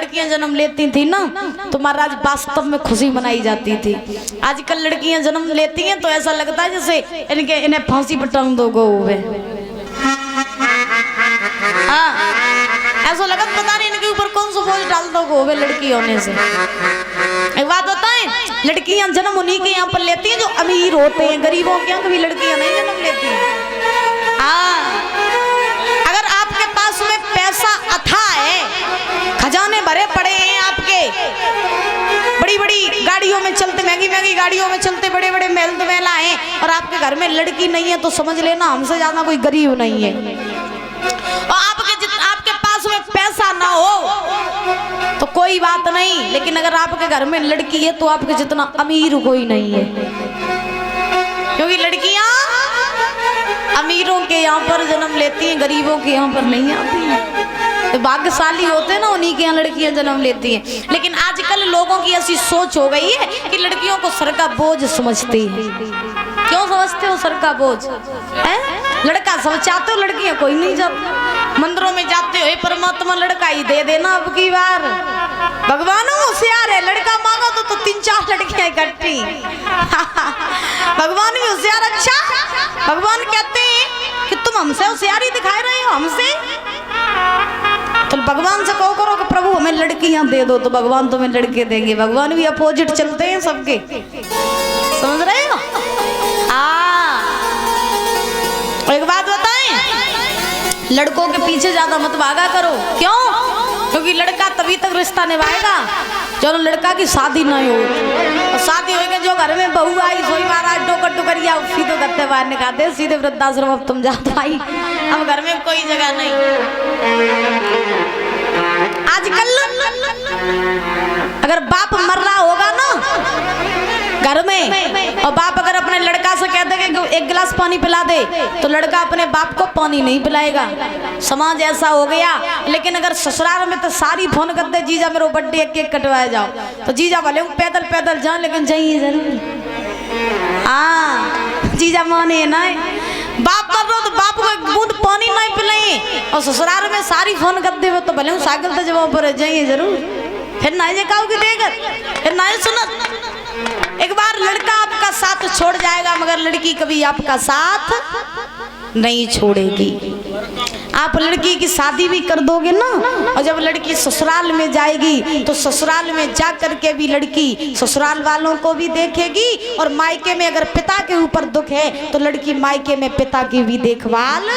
लड़कियां जन्म लेती थी ना तो महाराज वास्तव में खुशी मनाई जाती थी। आजकल लड़कियां जन्म लेती हैं तो ऐसा लगता है जैसे इन्हें फांसी पर टांग दोगे हुए। हाँ, ऐसा लगा पता नहीं इनके ऊपर कौन सा बोझ डाल दोगे हुए लड़की होने से। एक बात बताएं, लड़कियां जन्म उन्हीं के यहाँ पर लेती हैं जो अमीर होते हैं, गरीबों के यहाँ कभी लड़कियां नहीं जन्म लेती हैं। हाँ, अगर आपके पास में पैसा अथाह है, खजाने भरे पड़े हैं आपके, बड़ी बड़ी गाड़ियों में चलते, महंगी महंगी गाड़ियों में चलते, बड़े बड़े महल महला हैं, और आपके घर में लड़की नहीं है तो समझ लेना हमसे ज्यादा कोई गरीब नहीं है। और आपके पास में पैसा ना हो तो कोई बात नहीं, लेकिन अगर आपके घर में लड़की है तो आपके जितना अमीर कोई नहीं है, क्योंकि लड़कियां अमीरों के यहाँ पर जन्म लेती हैं, गरीबों के यहाँ पर नहीं आती हैं। तो भाग्यशाली होते हैं ना, उन्हीं के यहाँ लड़कियां जन्म लेती हैं। लेकिन आजकल लोगों की ऐसी सोच हो गई है कि लड़कियों को सर का बोझ समझती है। क्यों समझते हो सर का बोझ है? लड़का सब चाहते हो, लड़कियां कोई नहीं चाहती। मंदिरों में जाते हो, परमात्मा लड़का ही दे देना अब की बार। भगवान होशियार है, लड़का मांगो तो 3-4 लड़कियां इकट्ठी। भगवान भी होशियार। अच्छा, भगवान कहते हैं कि तुम हमसे होशियारी दिखाए रहे हो हमसे, तो भगवान से कहो करो कि प्रभु हमें लड़कियां दे दो, तो भगवान तुम्हें लड़के देंगे। भगवान भी अपोजिट चलते हैं सबके, समझ रहे हो? एक बात बताएं, लड़कों के पीछे ज्यादा मत भागा करो। क्यों? क्योंकि लड़का तभी तक रिश्ता निभाएगा जब लड़का की शादी नहीं हो। और शादी होगी जो घर में बहू आई सोई महाराज टोकर टुकरिया उसी तो करते बाहर निकालते, सीधे वृद्धाश्रम अब तुम जाते भाई, अब घर में कोई जगह नहीं। आजकल अगर बाप मर रहा होगा ना घर में, और बाप अगर अपने लड़का से कहते कि 1 गिलास पानी पिला दे, तो लड़का अपने बाप को पानी नहीं पिलाएगा। समाज ऐसा हो गया। लेकिन अगर ससुराल में तो सारी फोन करते जीजा मेरे बर्थडे केक कटवाए जाओ, तो जीजा भले पैदल पैदल जाओ लेकिन जाइए जरूर। हाँ, जीजा माने ना, बाप कर लो तो बाप को एक बूंद पानी नहीं पिलाइए, और ससुराल में सारी फोन करते हुए तो भले साइकिल तो जवाब पर जाइए जरूर। फिर ना जे देकर फिर ना सुनो। एक बार लड़का आपका साथ छोड़ जाएगा मगर लड़की कभी आपका साथ नहीं छोड़ेगी। आप लड़की की शादी भी कर दोगे ना, और जब लड़की ससुराल में जाएगी तो ससुराल में जा करके भी लड़की ससुराल वालों को भी देखेगी, और मायके में अगर पिता के ऊपर दुख है तो लड़की मायके में पिता की भी देखभाल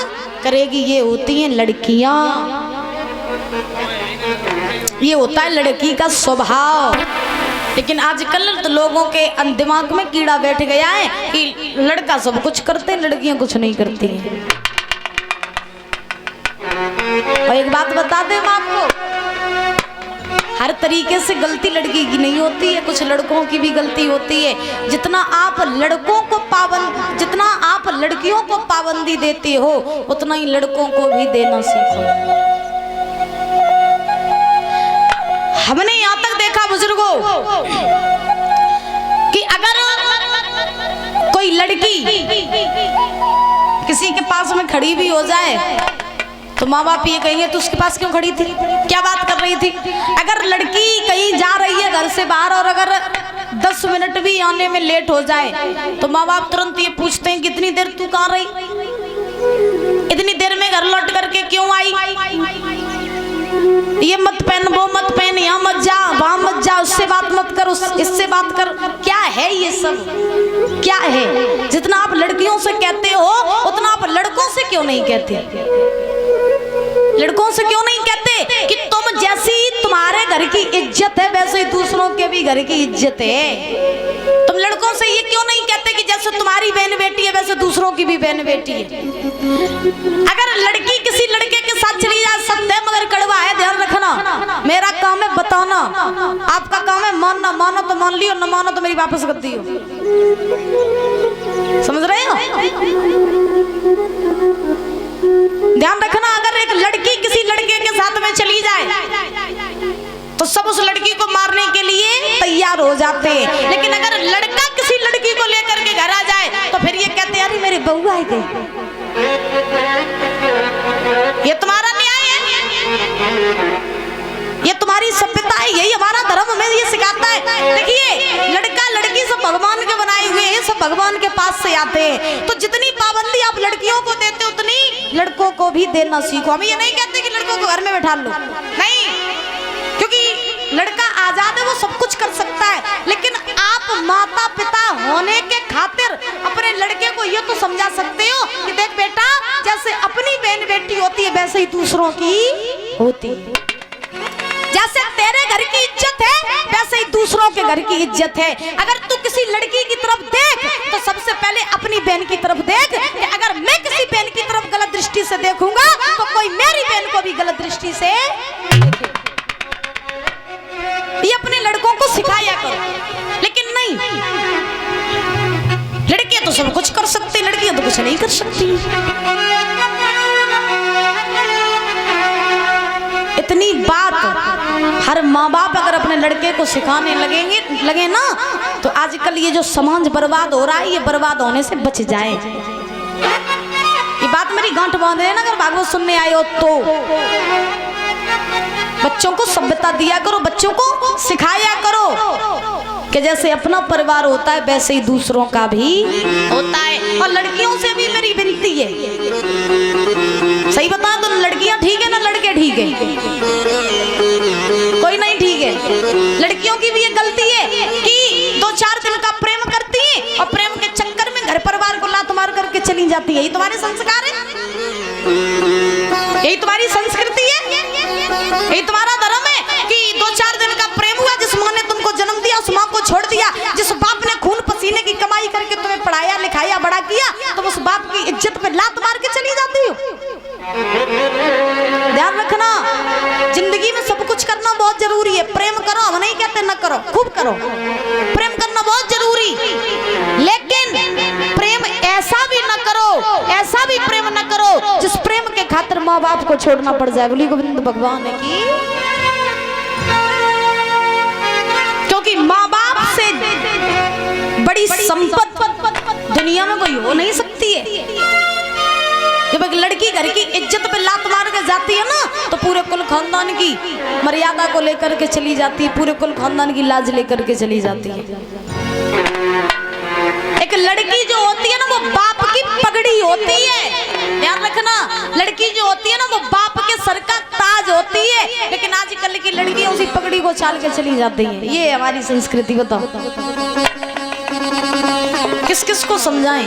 करेगी। ये होती हैं लड़कियां, ये होता है लड़की का स्वभाव। लेकिन आजकल तो लोगों के दिमाग में कीड़ा बैठ गया है कि लड़का सब कुछ करते, लड़कियां कुछ नहीं करती हैं। और एक बात बता दें हम आपको, हर तरीके से गलती लड़की की नहीं होती है, कुछ लड़कों की भी गलती होती है। जितना आप लड़कियों को पाबंदी देते हो उतना ही लड़कों को भी देना सीखो। हमने यहाँ तक देखा बुजुर्गों कि अगर कोई लड़की किसी के पास में खड़ी भी हो जाए तो माँ बाप ये कहेंगे तो उसके पास क्यों खड़ी थी, क्या बात कर रही थी। अगर लड़की कहीं जा रही है घर से बाहर और अगर 10 मिनट भी आने में लेट हो जाए तो माँ बाप तुरंत ये पूछते हैं कितनी देर तू कहाँ रही, इतनी देर में घर लौट करके क्यों आई, ये मत पहन वो मत पहन, यहाँ मत जा वहां मत जा, उससे बात मत कर इससे बात कर। क्या है ये सब, क्या है? जितना आप लड़कियों से कहते हो उतना आप लड़कों से क्यों नहीं कहते? लड़कों से क्यों नहीं कहते कि तुम जैसी तुम्हारे घर की इज्जत है वैसे ही दूसरों के भी घर की इज्जत है। तुम लड़कों से ये क्यों नहीं कहते कि जैसे तुम्हारी बहन बेटी है वैसे दूसरों की भी बहन बेटी है। अगर लड़की किसी लड़के के साथ चली जाए सत्य मगर कड़वा है, ध्यान रखना। मेरा काम है बताना, आपका काम है मानना। मानो तो मान लियो, न मानो तो मेरी वापस कर दियो। समझ रहे हो? ध्यान रखना, अगर एक लड़की किसी लड़के के साथ में चली जाए तो सब उस लड़की को मारने के लिए तैयार हो जाते हैं, लेकिन अगर लड़का किसी लड़की को लेकर के घर आ जाए तो फिर ये कहते हैं अरे मेरी बहू आई गई। ये तुम्हारा न्याय है, ये तुम्हारी सभ्यता धर्म हमें ये सिखाता है। देखिए लड़का लड़की सब भगवान के बनाए हुए हैं, सब भगवान के पास से आते हैं, तो जितनी पाबंदी आप लड़कियों को देते उतनी लड़कों को भी देना सीखो। हम ये नहीं कहते कि लड़कों को घर में बैठा लो, नहीं, क्योंकि लड़का आजाद है, वो सब कुछ कर सकता है, लेकिन आप माता पिता होने के खातिर अपने लड़के को ये तो समझा सकते हो कि देख बेटा, जैसे अपनी बहन बेटी होती है वैसे ही दूसरों की होती है, जैसे तेरे घर की इज्जत है वैसे ही दूसरों के घर की इज्जत है। अगर तू किसी लड़की की तरफ देख तो सबसे पहले अपनी बहन की तरफ देख, कि अगर मैं किसी बहन की तरफ गलत दृष्टि से देखूंगा तो कोई मेरी बहन को भी गलत दृष्टि से देखे। ये अपने लड़कों को सिखाया करो, लेकिन नहीं, लड़कियां तो सब कुछ कर सकती, लड़कियां तो कुछ नहीं कर सकती। इतनी बात हर माँ बाप अगर अपने लड़के को सिखाने लगे ना, तो आजकल ये जो समाज बर्बाद हो रहा है, ये बर्बाद होने से बच जाए। ये बात मेरी गांठ बांध रहे ना, अगर भागवत सुनने आए हो तो बच्चों को सभ्यता दिया करो, बच्चों को सिखाया करो कि जैसे अपना परिवार होता है वैसे ही दूसरों का भी होता है। और लड़कियों से भी मेरी विनती है, सही बता तो लड़कियां ठीक है ना लड़के ठीक है? कोई नहीं ठीक है। लड़कियों की भी ये गलती है कि 2-4 दिन का प्रेम करती है और प्रेम के चक्कर में घर परिवार को लात मार करके चली जाती है। ये तुम्हारे संस्कार है, यही तुम्हारी संस्कृति है, यही तुम्हारा धर्म है कि 2-4 दिन का प्रेम हुआ, जिस माँ ने तुमको जन्म दिया उस माँ को छोड़ दिया, जिस बाप ने खून पसीने की कमाई करके तुम्हें पढ़ाया लिखाया बड़ा किया, तुम उस बाप की इज्जत पे लात मार के चली जाती हो। ध्यान रखना, जिंदगी में सब कुछ करना बहुत जरूरी है। प्रेम करो, हम नहीं कहते न करो, खूब करो, प्रेम करना बहुत जरूरी, लेकिन प्रेम ऐसा भी न करो, ऐसा भी प्रेम न करो जिस प्रेम के खातिर माँ बाप को छोड़ना पड़ जाए। बोली गोविंद भगवान की, क्योंकि माँ बाप से बड़ी संपत्ति दुनिया में कोई हो नहीं सकती है। जब एक लड़की घर की इज्जत पे लात मार के जाती है ना, तो पूरे कुल खानदान की मर्यादा को लेकर के चली जाती है, पूरे कुल खानदान की लाज लेकर के चली जाती है। एक लड़की जो होती है ना, वो बाप की पगड़ी होती है। ध्यान रखना, लड़की जो होती है ना, वो बाप के सर का ताज होती है, लेकिन आजकल की लड़कियां उसी पगड़ी को छाल के चली जाती हैं। ये हमारी संस्कृति, बताओ किस किस को समझाएं?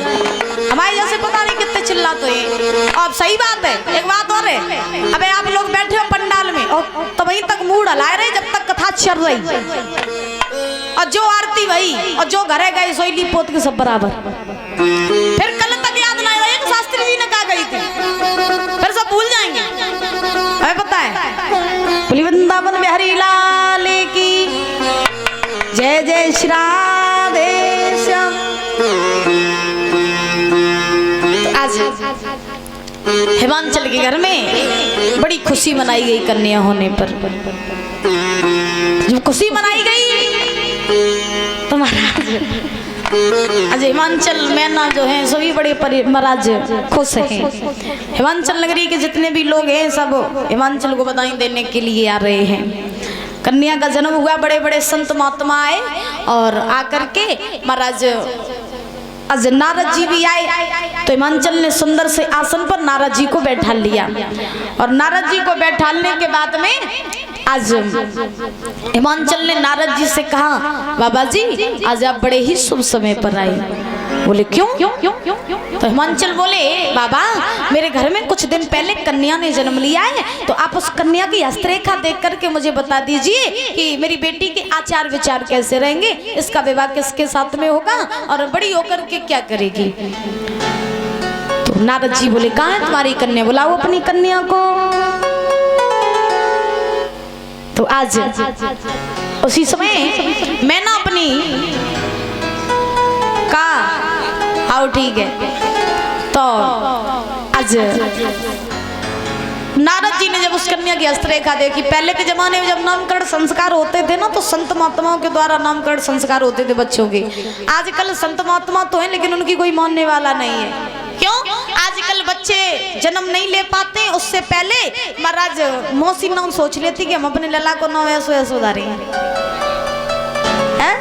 हमारे जैसे पता नहीं कितने चिल्ला तो ये। अब सही बात है, एक बात और है, अबे आप लोग बैठे हो पंडाल में और तो वहीं तक मूड हलाए रहे जब तक कथा चल रही, और जो आरती वही, और जो घरे गए सोईली पोत के सब बराबर। फिर कल तक याद ना आएगा कि शास्त्री जी ने कहा गई थी, फिर सब भूल जाएंगे। हमें पता है। बोली वृंदावन बिहारी लाल की जय, जय श्री राधे श्याम। आज हिमांचल के घर में बड़ी खुशी मनाई गई कन्या होने पर। जब खुशी मनाई गई तो महाराज आज हिमांचल मैना जो है सभी बड़े महाराज खुश हैं। हिमांचल नगरी के जितने भी लोग हैं सब हिमांचल को बधाई देने के लिए आ रहे हैं। कन्या का जन्म हुआ, बड़े बड़े संत महात्मा आए और आकर के महाराज आज नारद जी भी आए, तो हिमांचल ने सुंदर से आसन पर नारद जी को बैठा लिया, और नारद जी को बैठाने के बाद में आज हिमांचल ने नारद जी से कहा, बाबा जी आज आप बड़े ही शुभ समय पर आए। बोले क्यों? तो हिमांचल बोले, बाबा मेरे घर में कुछ दिन पहले कन्या ने जन्म लिया है, तो आप उस कन्या की हस्तरेखा देख करके मुझे बता दीजिए कि मेरी बेटी के आचार विचार कैसे रहेंगे, इसका विवाह किसके साथ में होगा और बड़ी होकर के क्या करेगी। तो नारद जी बोले, कहाँ है तुम्हारी कन्या, बुलाओ अपनी कन्या को। तो आज उसी समय मैं ना अपनी का आओ ठीक है, तो आज नारद जी ने जब उस कन्या की हस्तरेखा देखी, पहले के जमाने में जब नामकरण संस्कार होते थे ना, तो संत महात्माओं के द्वारा नामकरण संस्कार होते थे बच्चों के। आजकल संत महात्मा तो हैं लेकिन उनकी कोई मानने वाला नहीं है। क्यों? आजकल बच्चे जन्म नहीं ले पाते, उससे पहले महाराज मौसी नाम सोच लेती कि हम अपने लला को नाम ऐसो ऐसो धारे हैं। है?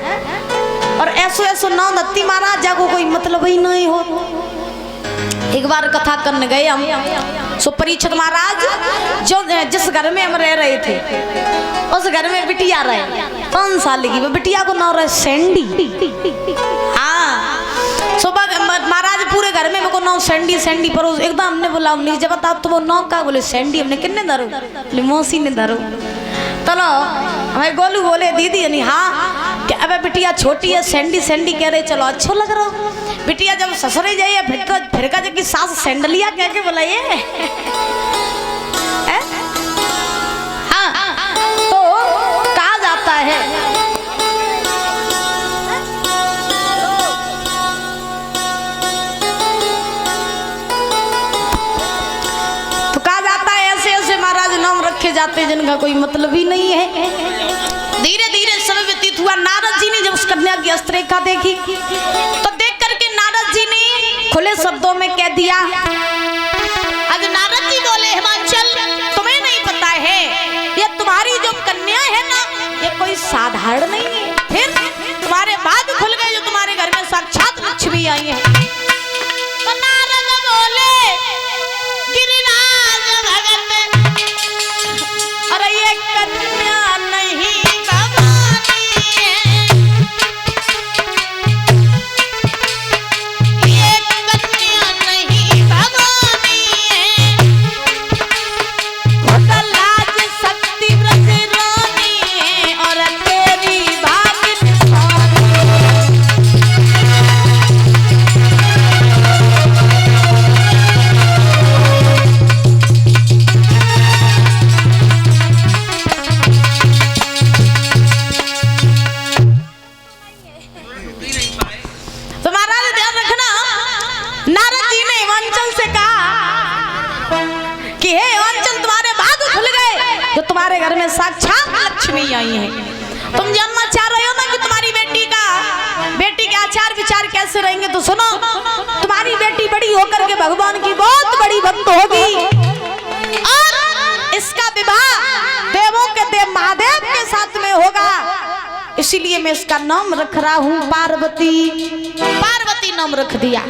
और ऐसो ऐसो नाव नत्ती महाराज जाको कोई मतलब ही नहीं हो। एक बार कथा करने गए हम, सो परीक्षित महाराज जो जिस घर में हम रह रहे थे उस घर में बिटिया रहे 5 साल की, वो बिटिया को नाम रहे सैंडी। हाँ, सुबह महाराज पूरे घर में मेरे को नाम सैंडी सैंडी पर एकदम हमने बोला, हमने जब बता तो वो नाम का बोले सैंडी, हमने किन्ने धरो, बोले मौसी ने धरो। चलो हमें गोलू बोले दीदी नहीं, हाँ कि अबे बिटिया छोटी है सैंडी सैंडी कह रहे, चलो अच्छा लग रहा हो। बिटिया जब ससुरे जाइए फिर का जब सास सैंडलिया कह के बुलाइए। हाँ, तो कहा जाता है ऐसे ऐसे महाराज नाम रखे जाते जिनका कोई मतलब ही नहीं है। धीरे धीरे समय व्यतीत हुआ। नारद जी ने जब उस कन्या की हस्तरेखा देखी तो देख करके नारद जी ने खुले शब्दों में कह दिया, आज नारद जी बोले हिमाचल तुम्हें नहीं पता है ये तुम्हारी जो कन्या है ना ये कोई साधारण नहीं है। फिर तुम्हारे भाग खुल गए जो तुम्हारे घर में साक्षात लक्ष्मी आई है। तो नारद बोले गिरिराज भगत अरे ये कन्या नहीं भवानी है, ये कन्या नहीं भवानी है, खुद लाज शक्ति व्रज रानी है और तेरी भाभी तुम्हारे घर में साक्षात लक्ष्मी आई है। तुम जानना चाह रहे हो ना कि तुम्हारी बेटी के आचार विचार कैसे रहेंगे, तो सुनो, तुम्हारी बेटी बड़ी होकर के भगवान की बहुत बड़ी भक्त होगी और इसका विवाह देवों के देव महादेव के साथ में होगा। इसीलिए मैं इसका नाम रख रहा हूँ पार्वती। पार्वती नाम रख दिया।